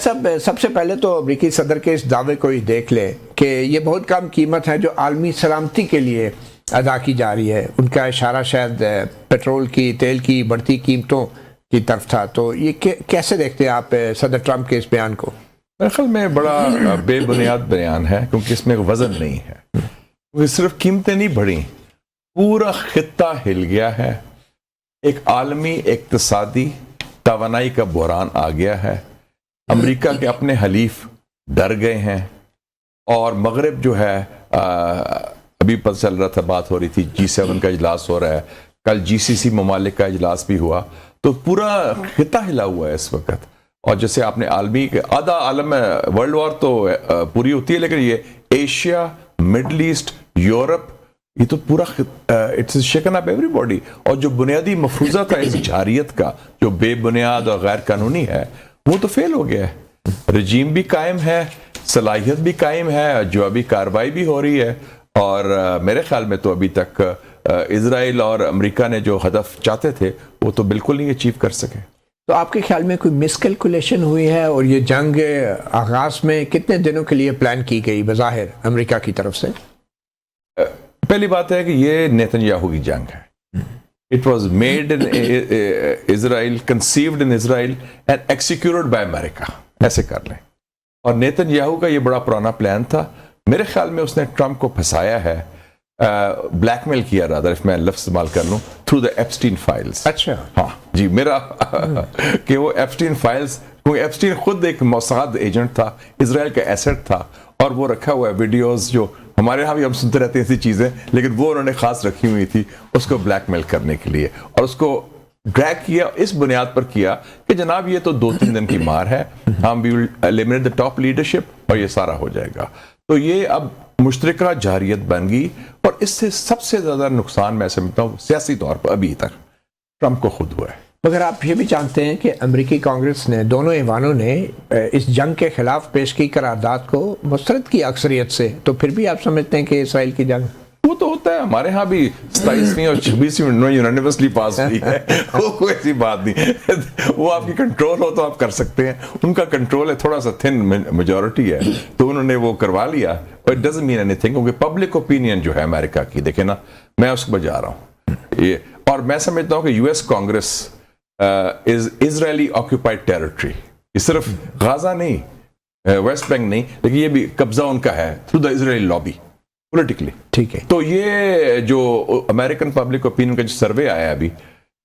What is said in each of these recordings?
سب سے پہلے تو امریکی صدر کے اس دعوے کو ہی دیکھ لیں کہ یہ بہت کم قیمت ہے جو عالمی سلامتی کے لیے ادا کی جا رہی ہے. ان کا اشارہ شاید پیٹرول کی، تیل کی بڑھتی قیمتوں کی طرف تھا. تو یہ کیسے دیکھتے ہیں آپ صدر ٹرمپ کے اس بیان کو؟ میرے خیال میں بڑا بے بنیاد بیان ہے، کیونکہ اس میں وزن نہیں ہے. صرف قیمتیں نہیں بڑھیں، پورا خطہ ہل گیا ہے. ایک عالمی اقتصادی توانائی کا بحران آ گیا ہے. امریکہ کے اپنے حلیف ڈر گئے ہیں، اور مغرب جو ہے ابھی پتہ چل رہا تھا، بات ہو رہی تھی G7 کا اجلاس ہو رہا ہے، کل GCC ممالک کا اجلاس بھی ہوا، تو پورا خطہ ہلا ہوا ہے اس وقت. اور جیسے آپ نے عالمی آدھا عالم ورلڈ وار تو پوری ہوتی ہے، لیکن یہ ایشیا، مڈل ایسٹ، یورپ، یہ تو پورا it's shaken up everybody. اور جو بنیادی مفروضہ تھا اس جارحیت کا، جو بے بنیاد اور غیر قانونی ہے، وہ تو فیل ہو گیا ہے. رجیم بھی قائم ہے، صلاحیت بھی قائم ہے، جو ابھی کارروائی بھی ہو رہی ہے. اور میرے خیال میں تو ابھی تک اسرائیل اور امریکہ نے جو ہدف چاہتے تھے وہ تو بالکل نہیں اچیو کر سکے. تو آپ کے خیال میں کوئی مس کیلکولیشن ہوئی ہے، اور یہ جنگ آغاز میں کتنے دنوں کے لیے پلان کی گئی بظاہر امریکہ کی طرف سے؟ پہلی بات ہے کہ یہ نیتن یاہو کی جنگ ہے. It was made in Israel, conceived in Israel and executed by America. ایسے کر لیں. اور نیتن یاہو کا یہ بڑا پرانا پلان تھا. میرے خیال میں اس نے ٹرمپ کو پھنسایا ہے، بلیک میل کیا، رادر if میں لفظ استعمال کر لوں، through the Epstein files. اچھا، ہاں جی، میرا کہ وہ Epstein files، کیونکہ ایپسٹین خود ایک موساد ایجنٹ تھا، اسرائیل کا ایسٹ تھا، اور وہ رکھا ہوا ہے ویڈیوز جو ہمارے یہاں بھی ہم سنتے رہتے ہیں ایسی چیزیں، لیکن وہ انہوں نے خاص رکھی ہوئی تھی اس کو بلیک میل کرنے کے لیے. اور اس کو ڈریگ کیا اس بنیاد پر کیا کہ جناب یہ تو 2-3 دن کی مار ہے، ہم وی ول ایلیمنیٹ دی ٹاپ لیڈرشپ اور یہ سارا ہو جائے گا. تو یہ اب مشترکہ جارحیت بن گئی، اور اس سے سب سے زیادہ نقصان میں سمجھتا ہوں سیاسی طور پر ابھی تک ٹرمپ کو خود ہوا ہے. مگر آپ یہ بھی جانتے ہیں کہ امریکی کانگریس نے، دونوں ایوانوں نے اس جنگ کے خلاف پیش کی قرارداد کو مسترد کیا اکثریت سے. تو پھر بھی آپ سمجھتے ہیں کہ اسرائیل کی جنگ؟ وہ تو ہوتا ہے، ہمارے ہاں بھی 27ویں اور 26ویں یونانیمسلی پاس ہوئی ہے، وہ کوئی ایسی بات نہیں. وہ آپ کی کنٹرول ہو تو آپ کر سکتے ہیں. ان کا کنٹرول ہے، تھوڑا سا تھن میجورٹی ہے، تو انہوں نے وہ کروا لیا. اور it doesn't mean any thing, کیونکہ پبلک اوپینین جو ہے امریکہ کی، دیکھیں نا، میں اس کو جا رہا ہوں یہ، اور میں سمجھتا ہوں کہ US کانگریس از اسرائیلی آکوپائڈ ٹیریٹری. یہ صرف غازہ نہیں، ویسٹ بینک نہیں، لیکن یہ بھی قبضہ ان کا ہے through the Israeli lobby politically. ٹھیک ہے. تو یہ جو امریکن پبلک اوپینین کا جو سروے آیا ابھی،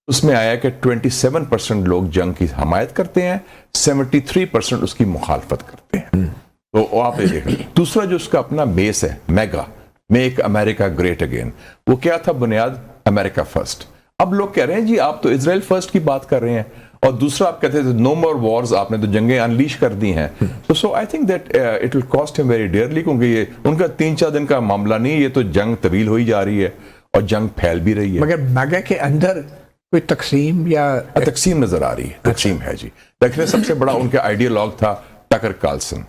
اس میں آیا کہ 27% لوگ جنگ کی حمایت کرتے ہیں، 73% اس کی مخالفت کرتے ہیں. تو آپ یہ دیکھ لیں. دوسرا جو اس کا اپنا بیس ہے، میگا میک امریکہ گریٹ اگین، وہ کیا تھا؟ بنیاد امریکہ فرسٹ. اب لوگ کہہ رہے ہیں جی آپ تو اسرائیل فرسٹ کی بات کر رہے ہیں، اور دوسرا آپ کہتے ہیں نو مور وارز، آپ نے تو جنگیں انلیش کر دی ہیں. So I think that it will cost ہم ویری ڈیئرلی، کیونکہ یہ ان کا 3-4 دن کا معاملہ نہیں، یہ تو جنگ طویل ہوئی جا رہی ہے اور جنگ پھیل بھی رہی ہے. مگر میگا کے اندر کوئی تقسیم یا تقسیم نظر آ رہی ہے؟ تقسیم ہے جی. دیکھیں سب سے بڑا ان کا آئیڈیالوگ تھا Tucker Carlson,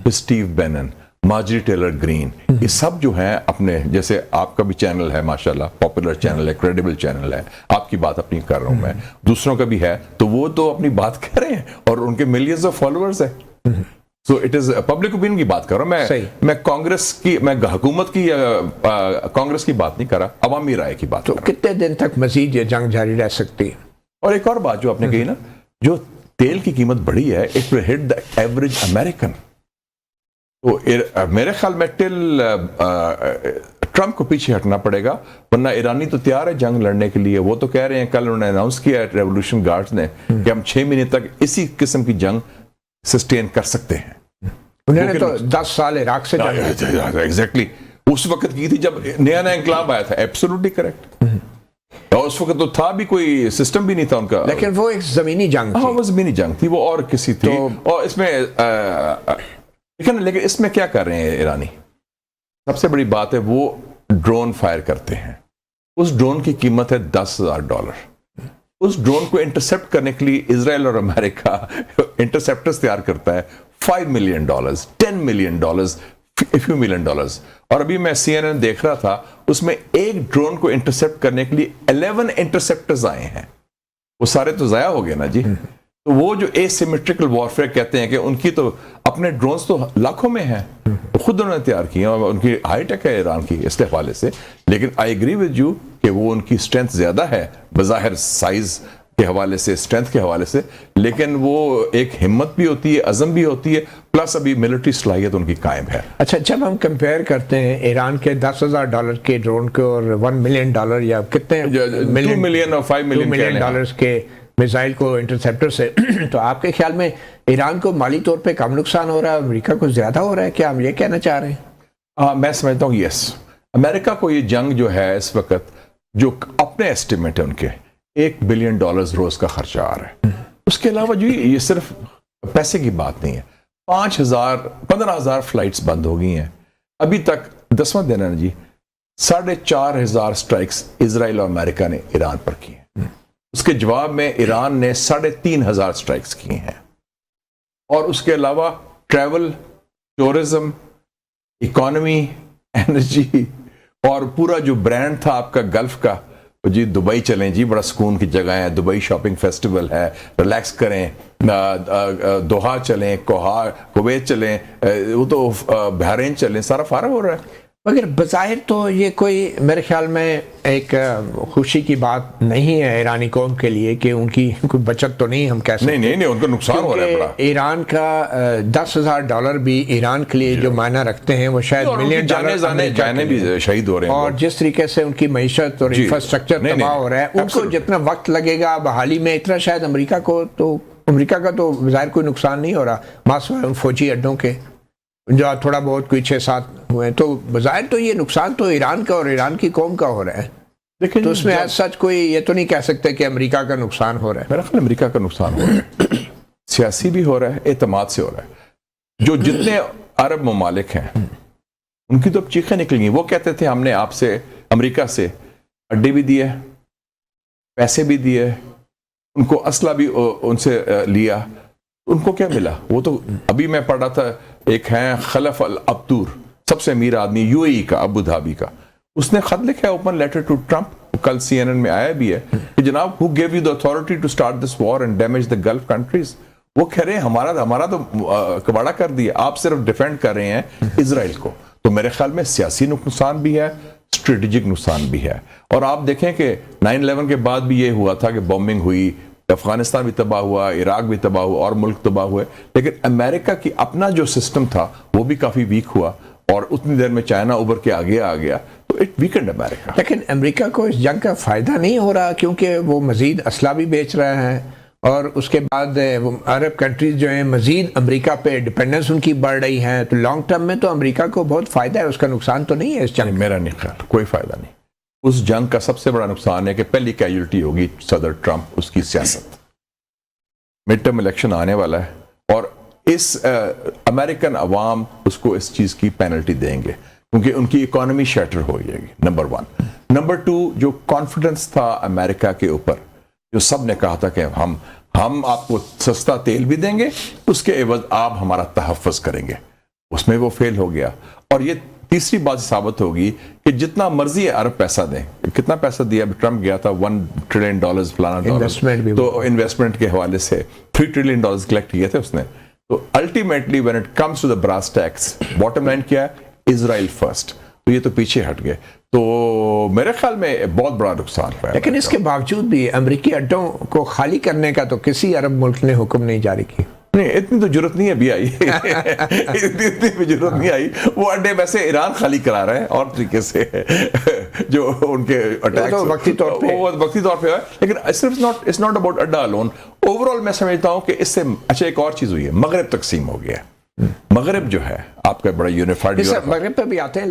Steve Bannon, Marjorie Taylor Greene. یہ سب جو ہیں اپنے، جیسے آپ کا بھی چینل ہے ماشاءاللہ، پاپولر چینل ہے، کریڈیبل چینل ہے، آپ کی بات اپنی کر رہا ہوں میں، دوسروں کا بھی ہے، تو وہ تو اپنی بات کر رہے ہیں اور ان کے ملینز آف فالوورز ہیں. So it is public opinion کی بات کر رہا ہوں میں کانگریس کی، میں حکومت کی یا کانگریس کی بات نہیں کر رہا، عوامی رائے کی بات. تو کتنے دن تک مزید یہ جنگ جاری رہ سکتی ہے؟ اور ایک اور بات جو آپ نے کہی نا، جو تیل کی قیمت بڑھی ہے، it will hit the average American. تو میرے خیال میں ٹل ٹرمپ کو پیچھے ہٹنا پڑے گا، ورنہ ایرانی تو تیار ہے جنگ لڑنے کے لیے. وہ تو کہہ رہے ہیں، کل انہوں نے اناؤنس کیا ریولوشن گارڈز نے کہ ہم 6 مہینے تک اسی قسم کی جنگ سسٹین کر سکتے ہیں. انہوں نے تو 10 سال عراق سے جنگ ایگزیکٹلی اس وقت کی تھی جب نیا انقلاب آیا تھا. Absolutely correct. اور اس وقت تو تھا بھی کوئی سسٹم بھی نہیں تھا ان کا، لیکن وہ ایک زمینی جنگ تھی. ہاں وہ زمینی جنگ تھی، وہ اور کسی تھی. اور اس میں لیکن اس میں کیا کر رہے ہیں ایرانی؟ سب سے بڑی بات ہے وہ ڈرون فائر کرتے ہیں. اس ڈرون کی قیمت ہے $10,000. اس ڈرون کو انٹرسپٹ کرنے کے لیے اسرائیل اور امریکہ انٹرسپٹرز تیار کرتا ہے. $5 million, $10 million, few million dollars. اور ابھی میں CNN دیکھ رہا تھا، اس میں ایک ڈرون کو انٹرسپٹ کرنے کے لیے 11 انٹرسپٹرز آئے ہیں. وہ سارے تو ضائع ہو گئے نا جی. تو وہ جو asymmetrical warfare کہتے ہیں کہ ان کی تو اپنے ڈرونز تو لاکھوں میں ہیں، خود انہوں نے تیار کیے ہیں، اور ان کی ہائی ٹیک ہے ایران کی اس حوالے سے. لیکن آئی ایگری ود یو کہ وہ ان کی اسٹرینتھ زیادہ ہے بظاہر سائز کے حوالے سے، اسٹرینتھ کے حوالے سے، لیکن وہ ایک ہمت بھی ہوتی ہے، عزم بھی ہوتی ہے، پلس ابھی ملٹری صلاحیت ان کی قائم ہے. اچھا، جب ہم کمپیئر کرتے ہیں ایران کے $10,000 کے ڈرون کو اور $1 ملین یا کتنے $2 ملین اور $5 ملین کے میزائل کو انٹرسیپٹر سے، تو آپ کے خیال میں ایران کو مالی طور پہ کم نقصان ہو رہا ہے، امریکہ کو زیادہ ہو رہا ہے؟ کیا ہم یہ کہنا چاہ رہے ہیں؟ میں سمجھتا ہوں یس، امریکہ کو یہ جنگ جو ہے اس وقت، جو اپنے ایسٹیمیٹ ہے ان کے $1 بلین روز کا خرچہ آ رہا ہے. اس کے علاوہ جو یہ صرف پیسے کی بات نہیں ہے. 15,000 فلائٹس بند ہو گئی ہیں ابھی تک، 10واں دن ہے جی. 4,500 سٹرائکس اسرائیل اور امریکہ نے ایران پر کی ہیں. اس کے جواب میں ایران نے 3,500 سٹرائکس کی ہیں. اور اس کے علاوہ ٹریول، ٹورزم، اکانومی، انرجی اور پورا جو برانڈ تھا آپ کا گلف کا، جی دبئی چلیں جی، بڑا سکون کی جگہ ہے، دبئی شاپنگ فیسٹیول ہے، ریلیکس کریں، دوحہ چلیں، کویت چلیں، وہ تو بحرین چلیں، سارا فارغ ہو رہا ہے. مگر بظاہر تو یہ کوئی میرے خیال میں ایک خوشی کی بات نہیں ہے ایرانی قوم کے لیے کہ ان کی کوئی بچت تو نہیں ہم کہہ سکتے. نہیں ان کو نقصان ہو رہا ہے بڑا. ایران کا $10,000 بھی ایران کے لیے جو معنی رکھتے ہیں وہ شاید $1 ملین جانے بھی شہید ہو رہے ہیں. اور جس طریقے سے ان کی معیشت اور انفراسٹرکچر تباہ ہو رہا ہے، ان کو جتنا وقت لگے گا بحالی میں اتنا شاید امریکہ کا تو ظاہر کوئی نقصان نہیں ہو رہا، ماسوائے ان فوجی اڈوں کے جو تھوڑا بہت کوئی 6-7 ہوئے ہیں. تو بظاہر تو یہ نقصان تو ایران کا اور ایران کی قوم کا ہو رہا ہے. لیکن تو اس میں ایز سچ کوئی یہ تو نہیں کہہ سکتے کہ امریکہ کا نقصان ہو رہا ہے. میرا خیال امریکہ کا نقصان ہو رہا ہے، سیاسی بھی ہو رہا ہے، اعتماد سے ہو رہا ہے. جو جتنے عرب ممالک ہیں ان کی تو اب چیخیں نکل گئی. وہ کہتے تھے ہم نے آپ سے، امریکہ سے اڈے بھی دیے، پیسے بھی دیے، ان کو اسلحہ بھی ان سے لیا. ان کو کیا ملا؟ وہ تو ابھی میں پڑھ رہا تھا، ایک ہیں خلف الابتور، سب سے امیر آدمی UAE کا، ابو دھابی کا، اس نے خط لکھا ہے اوپن لیٹر ٹو ٹرمپ، کل CNN میں آیا بھی ہے کہ جناب who gave you the authority to start this war and damage the Gulf countries. وہ کہہ رہے ہیں ہمارا تو کباڑا کر دیا، آپ صرف ڈیفینڈ کر رہے ہیں اسرائیل کو. تو میرے خیال میں سیاسی نقصان بھی ہے، اسٹریٹجک نقصان بھی ہے. اور آپ دیکھیں کہ 9/11 کے بعد بھی یہ ہوا تھا کہ بومبنگ ہوئی، افغانستان بھی تباہ ہوا، عراق بھی تباہ ہوا، اور ملک تباہ ہوئے. لیکن امریکہ کی اپنا جو سسٹم تھا وہ بھی کافی ویک ہوا، اور اتنی دیر میں چائنا ابھر کے آگے آ گیا، تو اٹ ویکنڈ امریکہ. لیکن امریکہ کو اس جنگ کا فائدہ نہیں ہو رہا کیونکہ وہ مزید اسلحہ بھی بیچ رہے ہیں، اور اس کے بعد عرب کنٹریز جو ہیں مزید امریکہ پہ ڈپینڈنس ان کی بڑھ رہی ہے. تو لانگ ٹرم میں تو امریکہ کو بہت فائدہ ہے، اس کا نقصان تو نہیں ہے اس جنگ. میرا نہیں خیال، کوئی فائدہ نہیں. اس جنگ کا سب سے بڑا نقصان ہے کہ پہلی کیجولٹی ہوگی صدر ٹرمپ، اس کی سیاست. مڈ ٹرم الیکشن آنے والا ہے اور اس امریکن عوام اس کو اس چیز کی پینلٹی دیں گے کیونکہ ان کی اکانومی شیٹر ہو جائے گی. نمبر 1. نمبر 2، جو کانفیڈنس تھا امریکہ کے اوپر، جو سب نے کہا تھا کہ ہم آپ کو سستا تیل بھی دیں گے، اس کے عوض آپ ہمارا تحفظ کریں گے، اس میں وہ فیل ہو گیا. اور یہ تیسری بات ثابت ہوگی کہ جتنا مرضی عرب پیسہ دیں. کتنا پیسہ دیا؟ ٹرمپ گیا تھا $1 ٹریلین فلانا ڈالر، تو انویسٹمنٹ کے حوالے سے $3 ٹریلین کلیکٹ کیے تھے اس نے. تو ultimately when it comes to the brass tacks, bottom line کیا ہے؟ Israel first. تو یہ تو پیچھے ہٹ گئے. تو میرے خیال میں بہت بڑا نقصان ہوا ہے. لیکن اس کے باوجود بھی امریکی اڈوں کو خالی کرنے کا تو کسی عرب ملک نے حکم نہیں جاری کی. نہیں، اتنی تو ضرورت نہیں ابھی آئی، اتنی بھی ضرورت نہیں آئی. وہ اڈے ویسے ایران خالی کرا رہے ہیں اور طریقے سے، جو ان کے اٹیکس وقتی طور پہ ہے. لیکن صرف اٹس ناٹ اباؤٹ اڈا الون. اوور آل میں سمجھتا ہوں کہ اس سے اچھا ایک اور چیز ہوئی ہے، مغرب تقسیم ہو گیا. مغرب جو ہے آپ کا بڑا یونیفائڈ، مغرب پہ بھی آتے ہیں.